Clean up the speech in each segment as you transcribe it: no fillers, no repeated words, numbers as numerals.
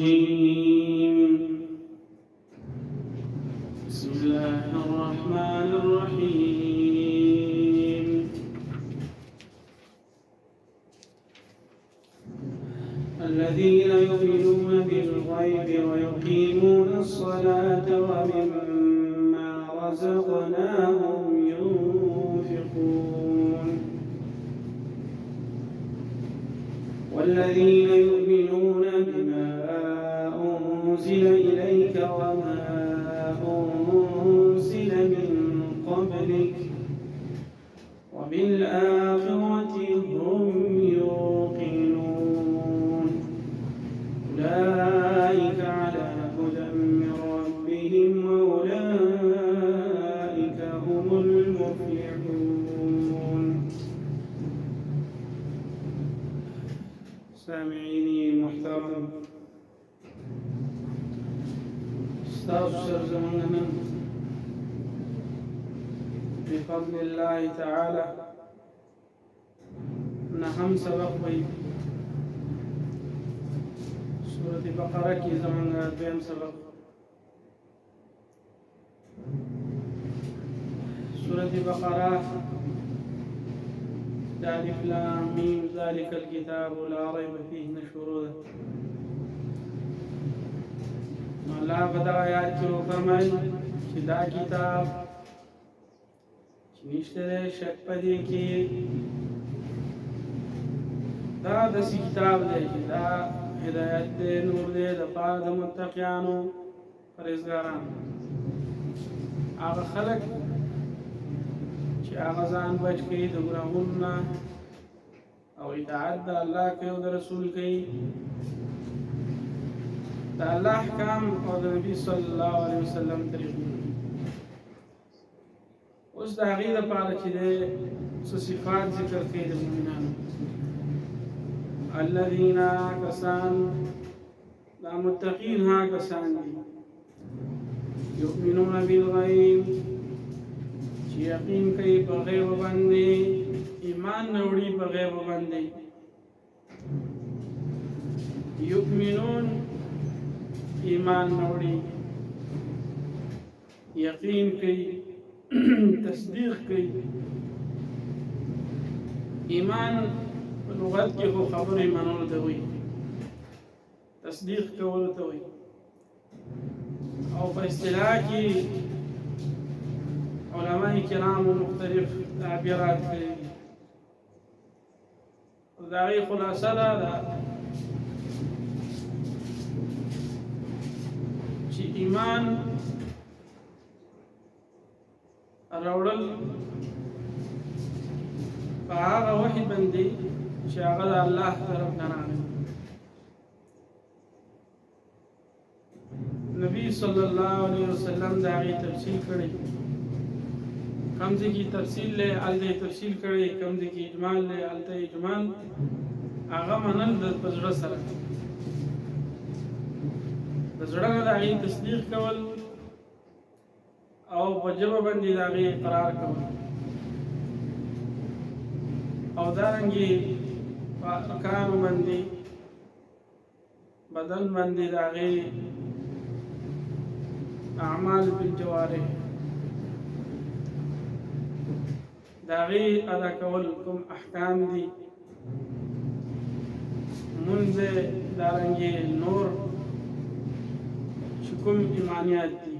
الرجيم. بسم الله الرحمن الرحيم. الذين يؤمنون بالغيب ويقيمون الصلاة ومما رزقناهم ينفقون والذين يؤمنون بما أنزل إليك وما أنزل من قبلك وبالآخرة هم يوقنون أولئك على هدى من ربهم وأولئك هم المفلحون. سامعيني المحترم، استاذ سرزمنا بفضل الله تعالى نهم سبق وي سورة بقرة کی زمان دویم سبق. سورة بقرة ألف لام میم ذلك الكتاب لا ريب فيه نشروده. الله بدأ آیات کی فرمائے کہ دا کتاب نشته شک پدې کې دا داسې کتاب دی چې دا هدایت دی، نور دی د پاره د متقیانو پرهیزګارانو، هغه خلک چې هغه ځان بچ کوي د ګناهونو نه او اطاعت د الله کوي او د رسول کوي، د الله احکام او د نبي صلی الله علیه وسلم طریقې. اوس د هغې دپاره چې دی څه صفات ذکر کوي د مؤمنانو. الذین کسان، دا متقین ها کسان دي، یؤمنون بالغیب چې یقین کوي په غیب باندې، ایمان نه وړي په غیب باندې. یؤمنون ایمان نه وړي، یقین کوي، تصدیق کوي. ایمان په لغت کې خو خبرې منلو ته وایي، تصدیق کولو ته وایي، او په اصطلاح کې علماء کرامو مختلف تعبیرات کوي. د هغې خلاصه دا ده چې ایمان راوړل په هغه وحي باندې چې هغه د الله طرف نه راغلی. نبی صلی الله علیه وسلم د هغې تفصیل کړی، کم ځای کې تفصیل دی هلته یې تفصیل کړی، کم ځای کې اجمال دی هلته اجمال. هغه منل په زړه سره، د زړه نه د هغې تصدیق کول او په ژبه باندې د هغې اقرار کول، او دارنګې په ارکانو باندې بدن باندې د هغې اعمال بالجوارح د هغې ادا کول کوم احکام دي، مونځ دارنګې نور چې کوم ایمانیات دي،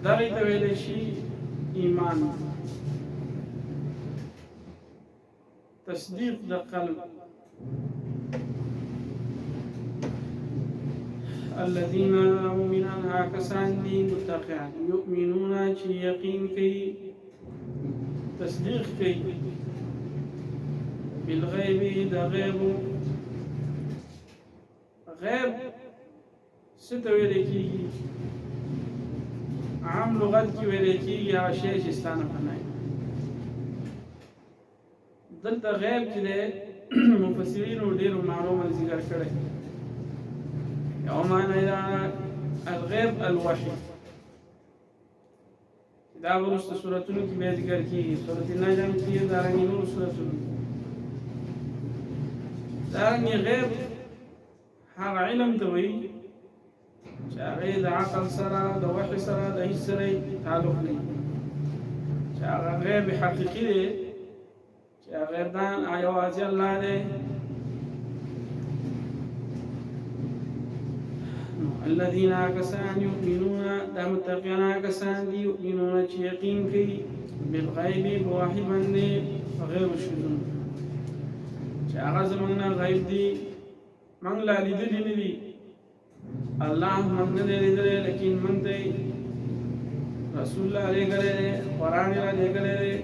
دغې ته ویلی شي ایمان. تصدیق د قلب. الذين مؤمنان کسان دي متقیان، یؤمنون چې یقین کوي، تصدیق کوي، بالغیب د غیب. غیب څه ته ویلی کېږي؟ عام لغت کې ویلی کېږي هغه شی چې ستا نه پناه وي. دلته غیب چې دی مفسرینو ډېرو معنو باندې ذکر کړی. یو معنی دا الغیب الوحی، دا وروسته سورتونو کې بیا ذکر کېږي، سورت نجم کې دارنګې نورو سورتونو. دارنګ غیب هغه علم ته وایي چې هغه د عقل سره د وحي سره د هیڅ سره تعلق نه چې هغه غیب حقیقي دی چې هغه دان یوازې الله دی. الذين كسان يؤمنون دا متقين كسان يؤمنون چې یقین کوي بالغیب بواحد باندې غیر الشذوذ چې هغه زمونږ غیب دي موږ لا لیدلي نه دي الله موږ نه لیدلي لیکن موږ ته رسول الله لېږلی دی قرآن یې را لېږلی دی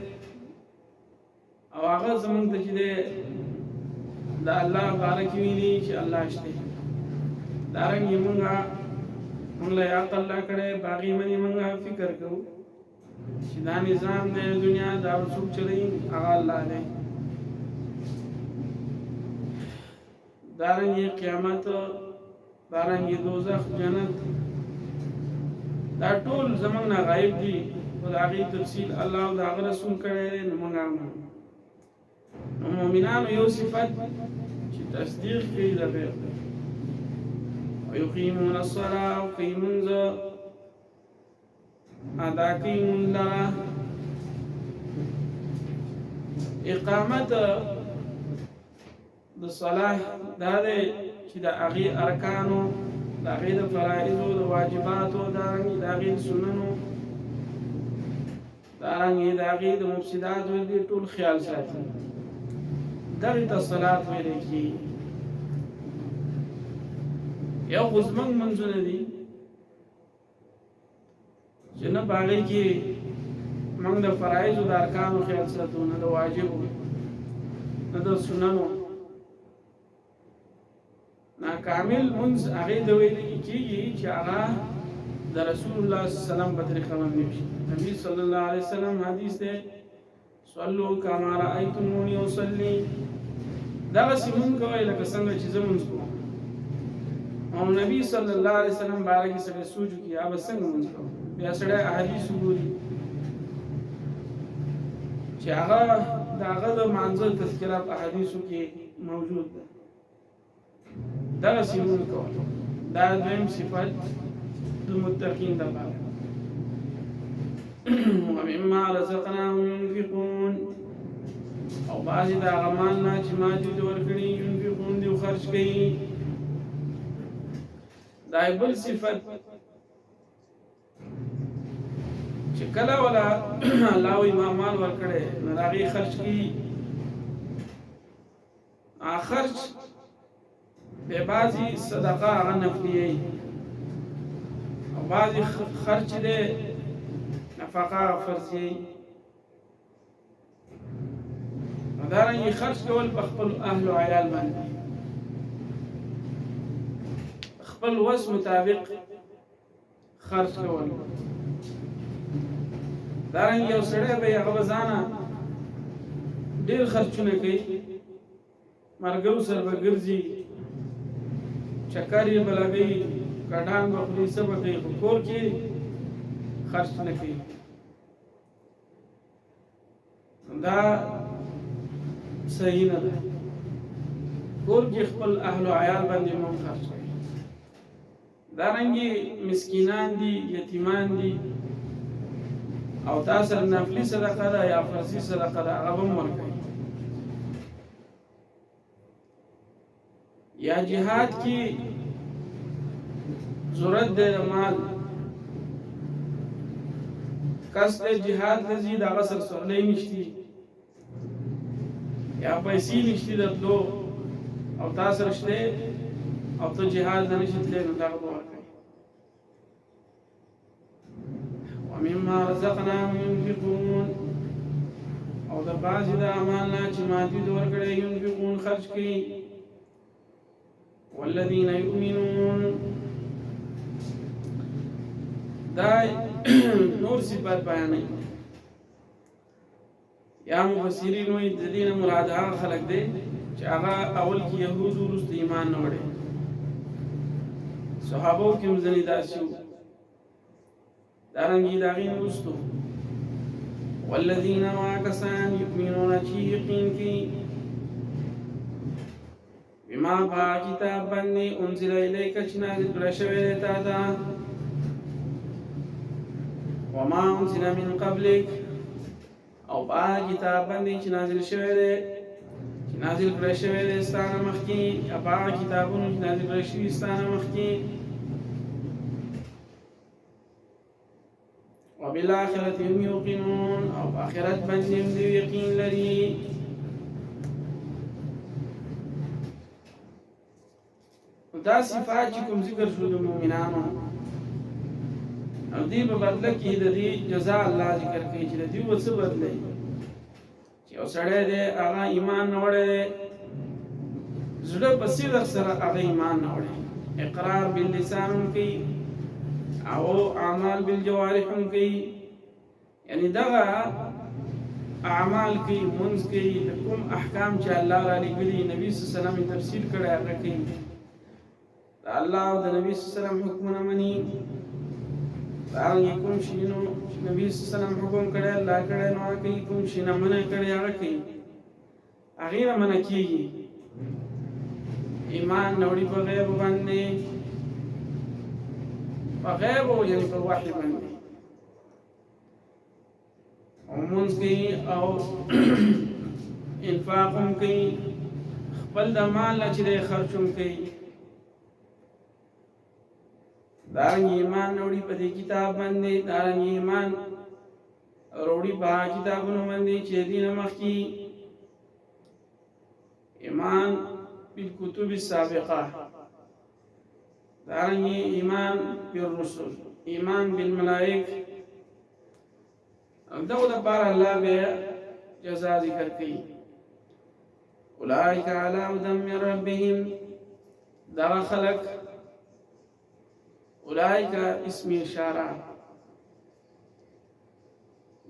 او هغه زمونږ ته چې دی د الله باره کې ویلي چې الله شته. دارنګه موږ له عقل لا کړه باغی منی موږ فکر کوو چې دا نظام د دنیا دا څوک چلایي هغه الله دی. دارنګه قیامت دارنګه دوزخ جنت دا ټول زمونږ نه غایب دي او د هغې تفصیل الله او د هغه رسول کړی دی. نو موږ نو مؤمنانو یو صفت چې تصدیق کوي د غیب ويقيمون الصلاة وقيمون ادا قيمون لرا اقامت د صلاح دا دی چې د هغې ارکانو د هغې د فرائضو د واجباتو دارنګې د هغې د سننو دارنګې د هغې د مفسداتو دې ټول خیال ساتي دغې ته صلات ویلی کېږي. یو خو زمونږ منځونه دي چې نه په هغې کې موږ د فرایضو د ارکانو خیال ساتو نه د واجبو نه د سننو ناکامل منځ هغې ته ویلي کېږي چې هغه د رسول الله صلی الله علیه وسلم په طریقه باندې وشي. نبي صلی الله علیه وسلم حدیث دی صلوا کما رأیتمونی اصلي دغسې مونږ کوئ لکه څنګه چې زه مونځ کوم. او نبی صلی الله علیه وسلم باره کې سړی سوچ وکړي هغه به څنګه مونځ کوو. بیا سړی احادیث وګوري چې هغه د هغه د مانځه تذکره په احادیثو کې موجود ده. دغسې مونځ کول دا دویم صفت د متقین دپاره. ومما رزقناهم ينفقون او بعضې د هغه مال نه چې ما دوی ته ورکړي ينفقون دوی خرج کوي. دا بل صفت چې کله ولا الله وی ما مال ورکړي نو د هغې خرج کوي. خرج به بعضې صدقه هغه نفلیه او بعضې خرج دی نفقه فرضیه. دارنګه خرج کول په خپل اهل او عیال باندې خپل وس مطابق خرج کول. دارنګه یو سړی به هغه ځانه ډېر خرچونه کوي ملګرو سره به ګرځي چکر یې به لګوي کډان به خوري څه به کوي خو کور کې خرچ نه کوي. دا صحیح نه ده. کور کې خپل اهل او عیال باندې مو خرچ کوي. دارنګه مسکینان دي یتیمان دي او تاسو نفلی صدقه ده یا فرضي صدقه ده هغه هم ورکوي. یا جهاد کې ضرورت ده مال کس د جهاد لذي د غسر سورلې نشتی یا پیسې نشتی د تلو او تاسو رشته او ته جهاد نه نشي تللی نو دا ورکوي. ومما رزقناهم ينفقون او د بعضې د اعمال نه چې ما دوی ته ورکړی ينفقون خرج کوي. والذین یؤمنون دا نور صفات بیانوي. یا مفسرین وایي د دې نه مراد هغه خلک دی چې هغه اول کې یهود وروسته ایمان نه وړی. صحابو کې هم ځینې داسې وو. دارنګه د هغې نه وروستو والذین هغه کسان یؤمنون چې یقین کوي وما با کتاب باندې انزل الیک چې نازل کړه شوی دی تا ته وما انزل من قبلک او با کتاب باندې چې نازل شوی دی چې نازل کړه شوی دی ستانه مخکې با کتابونو چې نازل کړه شوی ستانه مخکې وبالآخرة هم يوقنون او آخرت باندې هم دوی یقین لري دا صفات چې کوم ذکر شو د مؤمنانو او دې په بدله کې د دې جزاء الله ذکر کوي چې د دې وڅ بدلې چې او سړی دې هغه ایمان نه وړي زړه په صدق سره هغه ایمان نه وړي اقرار باللسان کوي او اعمال بالجوارح کوي یعنی دا اعمال کوي منځ کوي کوم احکام چې الله را لګلي نبی صلی الله علیه وسلم تفصیل کړی هغه کوي الله او د نبی صلی الله علیه وسلم حکمونه مني دا کوم شي نو نبی صلی الله علیه وسلم حکم کړی الله کړی نو کوي کوم شي نه منع کړی هغه کوي هغه نه منع کیږي ایمان نوړي په غیب باندې په غیب او یعنی په وحی باندې ومنځ کوي او انفاق هم کوي خپل د مال چې د خرچوم کوي دارنګ ایمان وروړي په دې کتاب باندې دارنګ ایمان وروړي په کتابونو باندې چې دین مخکي ایمان بالکتب السابقه دارنګ ایمان بالرسل ایمان بالملائکه دغه لپاره الله به جزاء ذکر کوي اولئک علی هدى من ربهم دا خلق اولئک اسم اشاره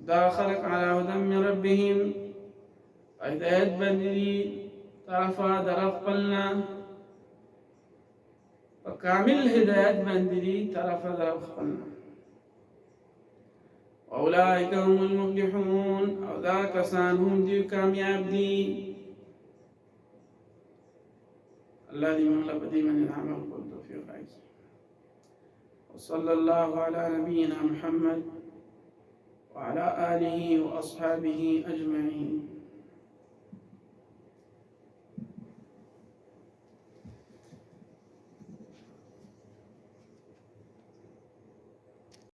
دا خلق على هدى من ربهم هدایت بندی طرفا درف قلنا وكامل هدایت بندی طرفا درف قلنا واولئک هم المفلحون او دا کسان هم دی کامیاب دی الله دې موږ په دې باندې عمل کول توفیق راکړي وصلى الله على نبينا محمد وعلى آله وأصحابه أجمعين